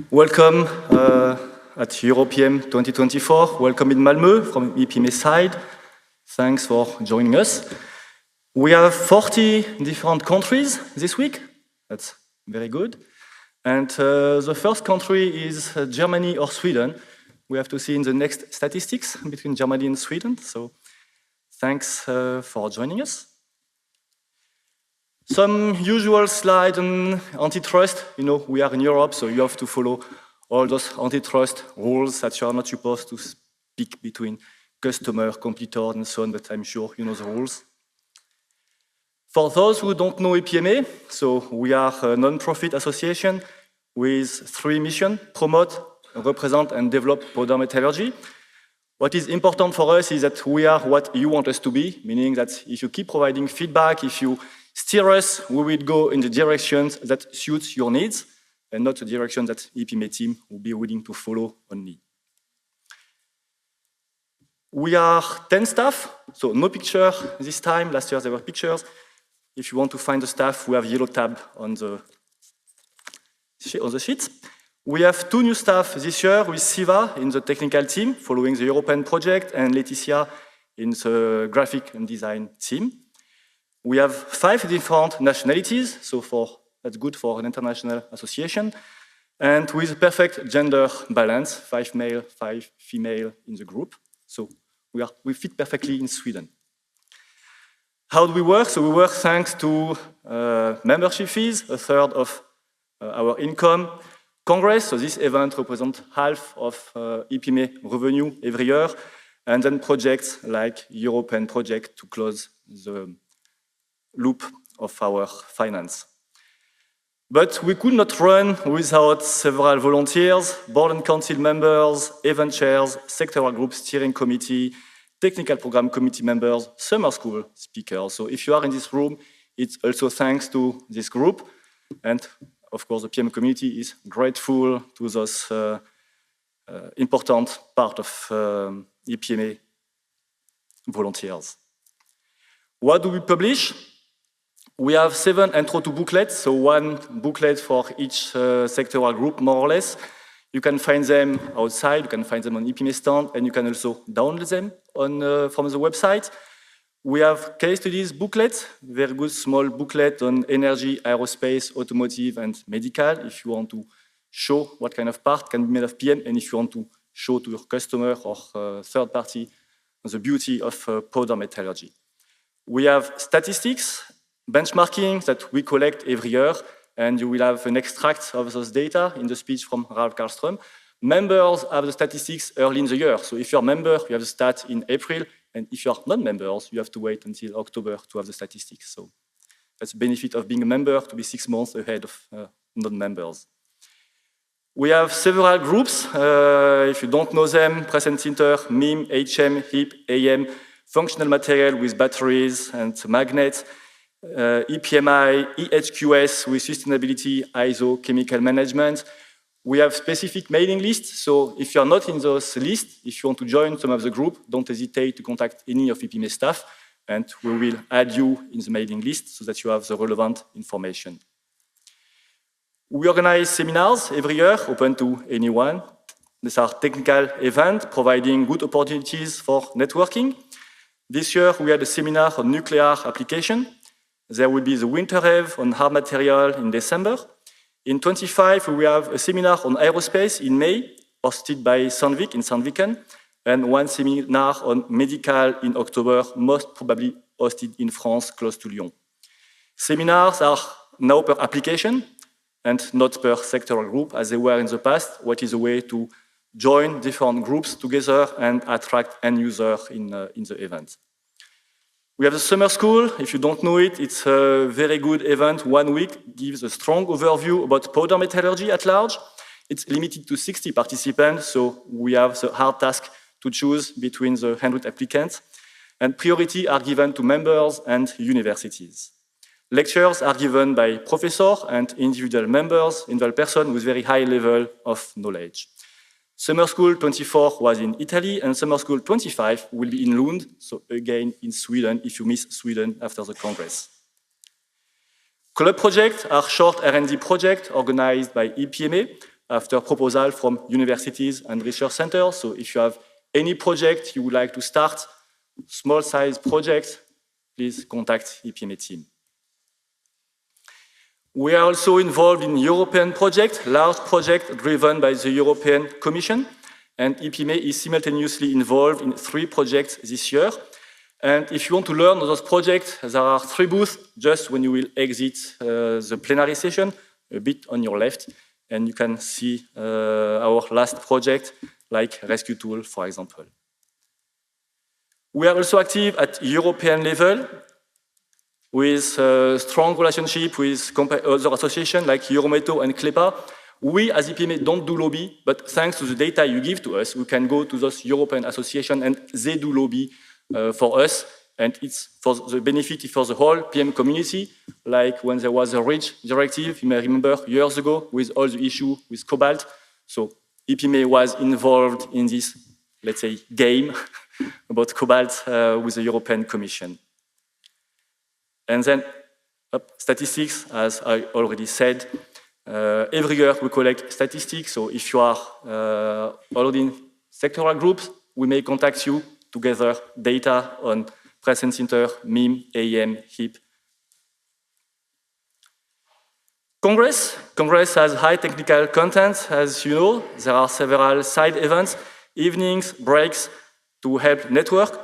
Welcome at European 2024. Welcome in Malmö from EPMA side. Thanks for joining us. We have 40 different countries this week. That's very good. And the first country is Germany or Sweden. We have to see in the next statistics between Germany and Sweden. So thanks for joining us. Some usual slide on antitrust. You know, we are in Europe, so you have to follow all those antitrust rules that you are not supposed to speak between customer, competitor, and so on, but I'm sure you know the rules. For those who don't know EPMA, so we are a non-profit association with 3 missions: promote, represent, and develop powder metallurgy. What is important for us is that we are what you want us to be, meaning that if you keep providing feedback, if you steer us, we will go in the directions that suits your needs and not the direction that EPMA team will be willing to follow only. We are 10 staff, so no picture this time. Last year there were pictures. If you want to find the staff, we have yellow tab on the sheet. We have 2 new staff this year with Siva in the technical team, following the European project, and Laetitia in the graphic and design team. We have 5 different nationalities, so that's good for an international association, and with perfect gender balance, 5 male, 5 female in the group. So we fit perfectly in Sweden. How do we work? So we work thanks to membership fees, a third of our income. Congress, so this event represents half of EPMA revenue every year, and then projects like European project to close the loop of our finance. But we could not run without several volunteers, board and council members, event chairs, sectoral group steering committee, technical program committee members, summer school speakers. So if you are in this room, it's also thanks to this group. And of course, the PM community is grateful to those important part of EPMA volunteers. What do we publish? We have 7 intro to booklets, so 1 booklet for each sectoral group, more or less. You can find them outside, you can find them on EPMA stand, and you can also download them from the website. We have case studies booklets, very good small booklet on energy, aerospace, automotive, and medical, if you want to show what kind of part can be made of PM, and if you want to show to your customer or third party the beauty of powder metallurgy. We have statistics, benchmarking that we collect every year, and you will have an extract of those data in the speech from Ralf Karlström. Members have the statistics early in the year, so if you're a member, you have the stat in April, and if you are non-members, you have to wait until October to have the statistics. So that's the benefit of being a member, to be 6 months ahead of non-members. We have several groups. If you don't know them, Present Center, MIM, HM, HIP, AM, functional material with batteries and magnets, EPMI, EHQS with sustainability, ISO, chemical management. We have specific mailing lists, so if you're not in those lists, if you want to join some of the group, don't hesitate to contact any of EPMA staff, and we will add you in the mailing list so that you have the relevant information. We organize seminars every year, open to anyone. These are technical events providing good opportunities for networking. This year we had a seminar on nuclear application. There will be the Winter Eve on hard material in December. In 25, we have a seminar on aerospace in May, hosted by Sandvik in Sandviken, and 1 seminar on medical in October, most probably hosted in France, close to Lyon. Seminars are now per application and not per sectoral group, as they were in the past, what is a way to join different groups together and attract end users in the event. We have the summer school. If you don't know it, it's a very good event. 1 week gives a strong overview about powder metallurgy at large. It's limited to 60 participants, so we have the hard task to choose between the 100 applicants. And priority are given to members and universities. Lectures are given by professors and individual members, individual person with very high level of knowledge. Summer School 24 was in Italy, and Summer School 25 will be in Lund, so again in Sweden, if you miss Sweden after the Congress. Club projects are short R&D projects organized by EPMA after proposal from universities and research centers. So if you have any project you would like to start, small size projects, please contact EPMA team. We are also involved in European projects, large projects driven by the European Commission, and EPMA is simultaneously involved in 3 projects this year. And if you want to learn those projects, there are 3 booths just when you will exit the plenary session, a bit on your left, and you can see our last project, like Rescue Tool, for example. We are also active at European level with a strong relationship with other associations like Eurometo and CLEPA. We, as EPMA, don't do lobby, but thanks to the data you give to us, we can go to those European associations and they do lobby for us, and it's for the benefit for the whole PM community, like when there was a REACH directive, you may remember years ago, with all the issue with cobalt. So EPMA was involved in this, let's say, game about cobalt with the European Commission. And then statistics, as I already said, every year we collect statistics. So if you are already in sectoral groups, we may contact you to gather data on presence center, MIM, AEM, HIP. Congress has high technical content, as you know. There are several side events, evenings, breaks to help network.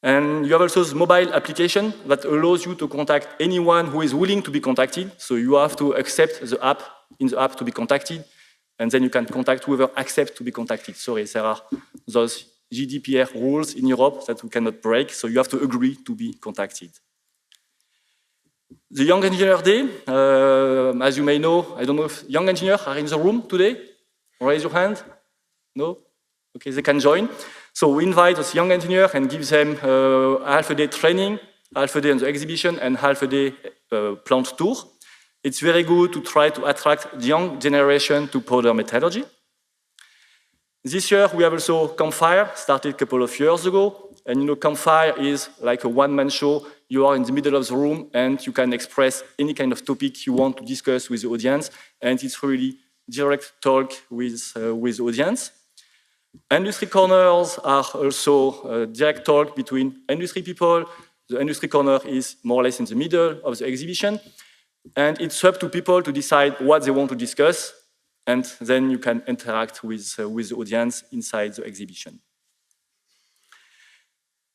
And you have also this mobile application that allows you to contact anyone who is willing to be contacted. So you have to accept the app, in the app to be contacted, and then you can contact whoever accepts to be contacted. Sorry, there are those GDPR rules in Europe that we cannot break, so you have to agree to be contacted. The Young Engineer Day, as you may know, I don't know if young engineers are in the room today. Raise your hand. No? Okay, they can join. So we invite those young engineers and give them half a day training, half a day on the exhibition, and half a day plant tour. It's very good to try to attract the young generation to powder metallurgy. This year we have also Campfire, started a couple of years ago. And you know, Campfire is like a one-man show. You are in the middle of the room and you can express any kind of topic you want to discuss with the audience. And it's really direct talk with the audience. Industry corners are also a direct talk between industry people. The industry corner is more or less in the middle of the exhibition. And it's up to people to decide what they want to discuss. And then you can interact with the audience inside the exhibition.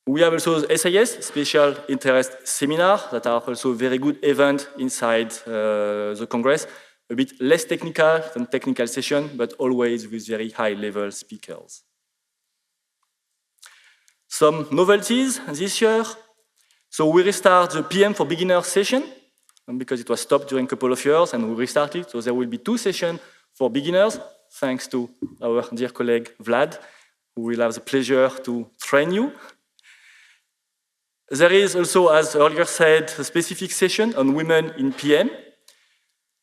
We have also the SAS, Special Interest Seminar, that are also a very good event inside the Congress. A bit less technical than technical session, but always with very high-level speakers. Some novelties this year. So we restart the PM for Beginners session, because it was stopped during a couple of years, and we restarted. So there will be 2 sessions for beginners, thanks to our dear colleague Vlad, who will have the pleasure to train you. There is also, as earlier said, a specific session on women in PM.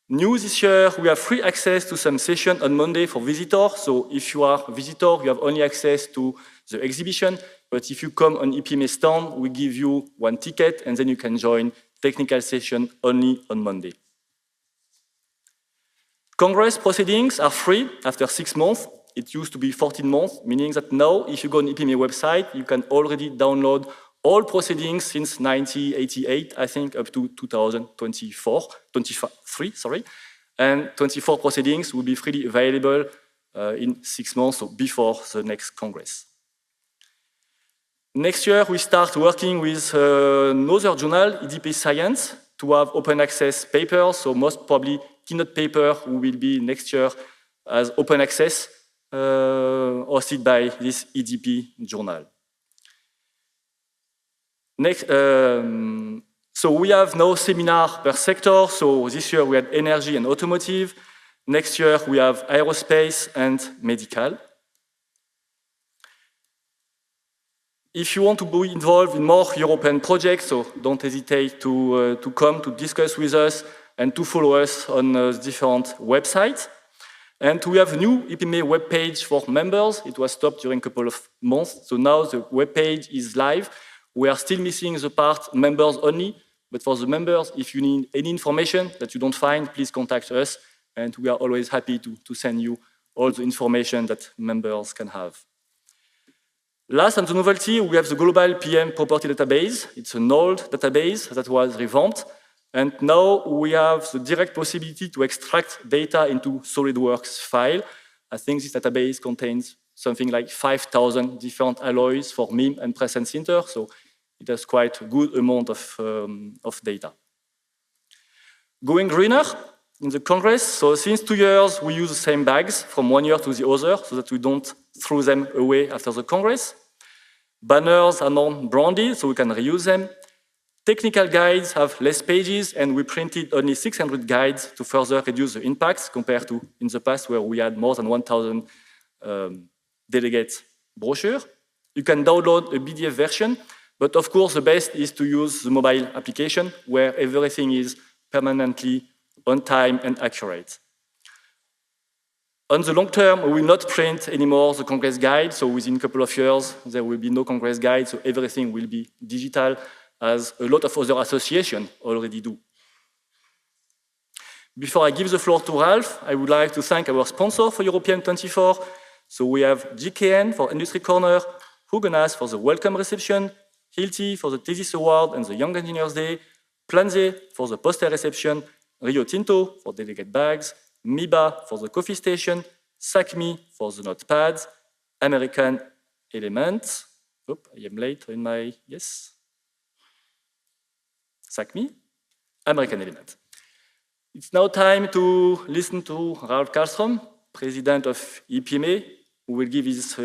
New this year, we have free access to some session on Monday for visitors. So if you are a visitor, you have only access to the exhibition. But if you come on EPMA stand, we give you 1 ticket, and then you can join technical session only on Monday. Congress proceedings are free after 6 months. It used to be 14 months, meaning that now, if you go on EPMA website, you can already download all proceedings since 1988, I think, up to 2023, sorry. And 24 proceedings will be freely available in 6 months, so before the next Congress. Next year, we start working with another journal, EDP Science, to have open access papers, so most probably keynote paper will be next year as open access, hosted by this EDP journal. Next, so we have no seminar per sector. So this year we had energy and automotive. Next year we have aerospace and medical. If you want to be involved in more European projects, so don't hesitate to come to discuss with us and to follow us on different websites. And we have a new EPMA webpage for members. It was stopped during a couple of months. So now the webpage is live. We are still missing the part members only, but for the members, if you need any information that you don't find, please contact us and we are always happy to send you all the information that members can have. Last, on the novelty, we have the global PM property database. It's an old database that was revamped, and now we have the direct possibility to extract data into SolidWorks file. I think this database contains something like 5,000 different alloys for MIM and press and sinter, so it has quite a good amount of data. Going greener, in the Congress, so since 2 years, we use the same bags from 1 year to the other so that we don't throw them away after the Congress. Banners are non-branded, so we can reuse them. Technical guides have less pages, and we printed only 600 guides to further reduce the impacts compared to in the past where we had more than 1,000 delegate brochure. You can download a PDF version, but of course the best is to use the mobile application where everything is permanently on time and accurate. On the long term, we will not print anymore the Congress guide, so within a couple of years there will be no Congress guide, so everything will be digital, as a lot of other associations already do. Before I give the floor to Ralph, I would like to thank our sponsor for European 24. So we have GKN for Industry Corner, Huguenas for the welcome reception, Hilti for the Thesis Award and the Young Engineers Day, Planze for the poster reception, Rio Tinto for delegate bags, MIBA for the coffee station, SACMI for the notepads, American Element. Oh, I am late in my, yes. SACMI, American Element. It's now time to listen to Ralph Karlström, President of EPMA, who will give his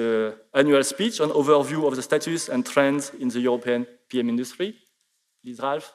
annual speech on overview of the status and trends in the European PM industry. Please, Ralph.